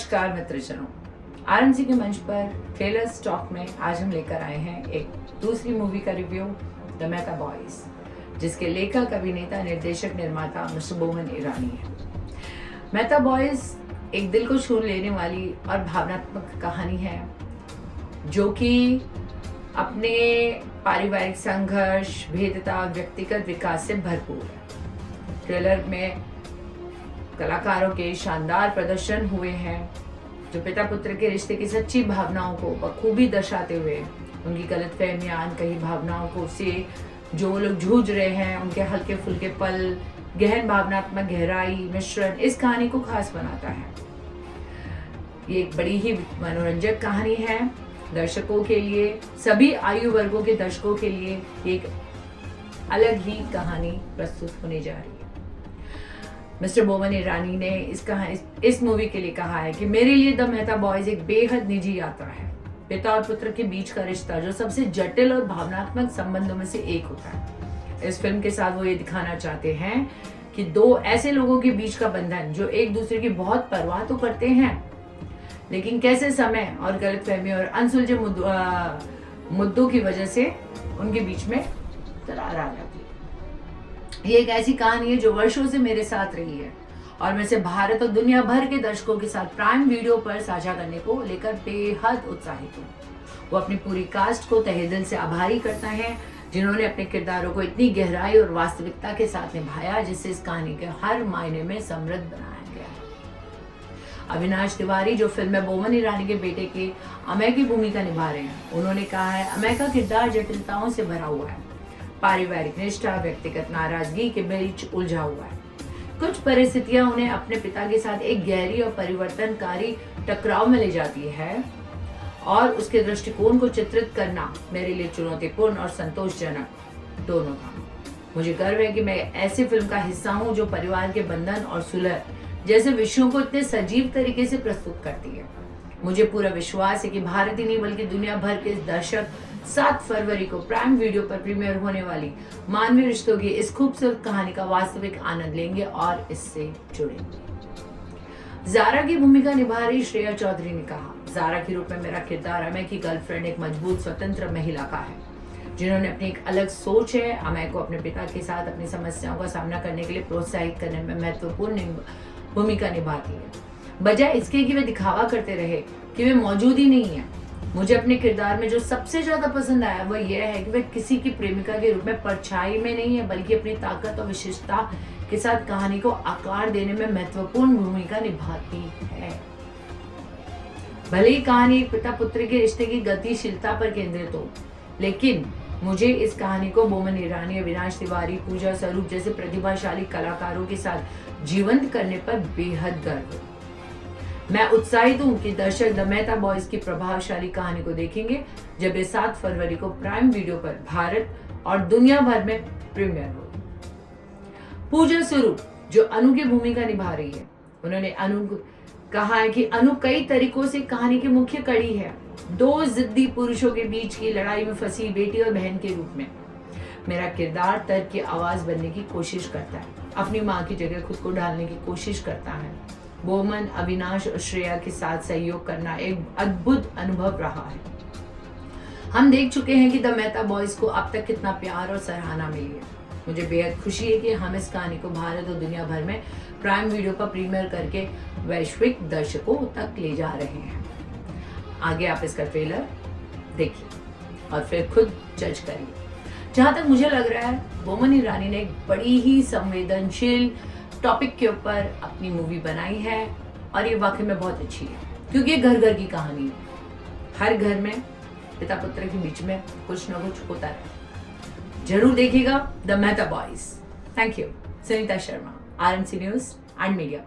नमस्कार मित्रजनों, आरएमसी के मंच पर ट्रेलर स्टॉक में आज हम लेकर आए हैं एक दूसरी मूवी का रिव्यू, द मेहता बॉयज, जिसके लेखक, अभिनेता, निर्देशक, निर्माता मिस्टर बोमन ईरानी है। मेहता बॉयज एक दिल को छू लेने वाली और भावनात्मक कहानी है जो कि अपने पारिवारिक संघर्ष, भेदता, व्यक्तिगत विकास से भरपूर है। ट्रेलर में कलाकारों के शानदार प्रदर्शन हुए हैं जो पिता पुत्र के रिश्ते की सच्ची भावनाओं को बखूबी दर्शाते हुए उनकी गलतफहमियां, अनकही भावनाओं को से जो लोग जूझ रहे हैं, उनके हल्के फुल्के पल, गहन भावनात्मक गहराई मिश्रण इस कहानी को खास बनाता है। ये एक बड़ी ही मनोरंजक कहानी है दर्शकों के लिए, सभी आयु वर्गों के दर्शकों के लिए एक अलग ही कहानी प्रस्तुत होने जा रही है। मिस्टर बोमन ईरानी ने इस मूवी के लिए कहा है कि मेरे लिए द मेहता बॉयज एक बेहद निजी यात्रा है। पिता और पुत्र के बीच का रिश्ता जो सबसे जटिल और भावनात्मक संबंधों में से एक होता है। इस फिल्म के साथ वो ये दिखाना चाहते हैं कि दो ऐसे लोगों के बीच का बंधन जो एक दूसरे की बहुत परवाह तो करते हैं, लेकिन कैसे समय और गलतफहमी और अनसुलझे मुद्दों की वजह से उनके बीच में दरार आ जाती है। ये एक ऐसी कहानी है जो वर्षों से मेरे साथ रही है और मैं इसे भारत और दुनिया भर के दर्शकों के साथ प्राइम वीडियो पर साझा करने को लेकर बेहद उत्साहित हूँ। वो अपनी पूरी कास्ट को तहे दिल से आभारी करता है जिन्होंने अपने किरदारों को इतनी गहराई और वास्तविकता के साथ निभाया जिससे इस कहानी के हर मायने में समृद्ध बनाया गया है। अविनाश तिवारी जो फिल्म में बोमन ईरानी के बेटे के अमय की भूमिका निभा रहे हैं, उन्होंने कहा है अमय का किरदार जटिलताओं से भरा हुआ है, पारिवारिक निष्ठा, व्यक्तिगत नाराजगी के बीच उलझा हुआ है। कुछ परिस्थितियां उन्हें अपने पिता के साथ एक गहरी और परिवर्तनकारी टकराव में ले जाती है और उसके दृष्टिकोण को चित्रित करना मेरे लिए चुनौतीपूर्ण और संतोषजनक दोनों था। मुझे गर्व है कि मैं ऐसी फिल्म का हिस्सा हूं जो परिवार के बंधन और सुलह जैसे विषयों को इतने सजीव तरीके से प्रस्तुत करती है। मुझे पूरा विश्वास है कि भारत ही नहीं बल्कि दुनिया भर के दर्शक 7 फरवरी को प्राइम वीडियो पर प्रीमियर होने वाली मानवीय रिश्तों की इस खूबसूरत कहानी का वास्तविक आनंद लेंगे और इससे जुड़ेंगे। जारा की भूमिका निभा रही श्रेया चौधरी ने कहा, जारा के रूप में मेरा किरदार अमय की गर्लफ्रेंड एक मजबूत स्वतंत्र महिला का है जिन्होंने अपनी एक अलग सोच है। अमय को अपने पिता के साथ अपनी समस्याओं का सामना करने के लिए प्रोत्साहित करने में महत्वपूर्ण भूमिका निभाती है, बजाय इसके कि वे दिखावा करते रहे कि वे मौजूद ही नहीं है। मुझे अपने किरदार में जो सबसे ज्यादा पसंद आया वह यह है कि वह किसी की प्रेमिका के रूप में परछाई में नहीं है बल्कि अपनी ताकत और विशिष्टता के साथ कहानी को आकार देने में महत्वपूर्ण भूमिका निभाती है। भले ही कहानी एक पिता पुत्र के रिश्ते की गतिशीलता पर केंद्रित हो, लेकिन मुझे इस कहानी को बोमन ईरानी, अविनाश तिवारी, पूजा स्वरूप जैसे प्रतिभाशाली कलाकारों के साथ जीवंत करने पर बेहद गर्व है। मैं उत्साहित हूं कि दर्शक द मेहता बॉयज की प्रभावशाली कहानी को देखेंगे जब ये 7 फरवरी को प्राइम वीडियो पर भारत और दुनिया भर में प्रीमियर हो। पूजा स्वरूप जो अनु की भूमिका निभा रही है, उन्होंने कहा है कि अनु कई तरीकों से कहानी की मुख्य कड़ी है, 2 जिद्दी पुरुषों के बीच की लड़ाई में फंसी बेटी और बहन के रूप में। मेरा किरदार तर्क की आवाज बनने की कोशिश करता है, अपनी माँ की जगह खुद को डालने की कोशिश करता है। बोमन, अविनाश और श्रेया के साथ सहयोग करना एक अद्भुत अनुभव रहा है। हम देख चुके हैं कि द मेहता बॉयज को अब तक कितना प्यार और सराहना मिली है। मुझे बेहद खुशी है कि हम इस कहानी को भारत और दुनिया भर में प्राइम वीडियो पर प्रीमियर करके वैश्विक दर्शकों तक ले जा रहे हैं। आगे आप इसका ट्रेलर देखिए और फिर खुद जज करिए। जहां तक मुझे लग रहा है, बोमन ईरानी ने एक बड़ी ही संवेदनशील टॉपिक के ऊपर अपनी मूवी बनाई है और ये वाकई में बहुत अच्छी है क्योंकि ये घर घर की कहानी है। हर घर में पिता पुत्र के बीच में कुछ ना कुछ होता है। जरूर देखिएगा the Mehta boys. Thank you. Sunita Sharma, RMC news and media.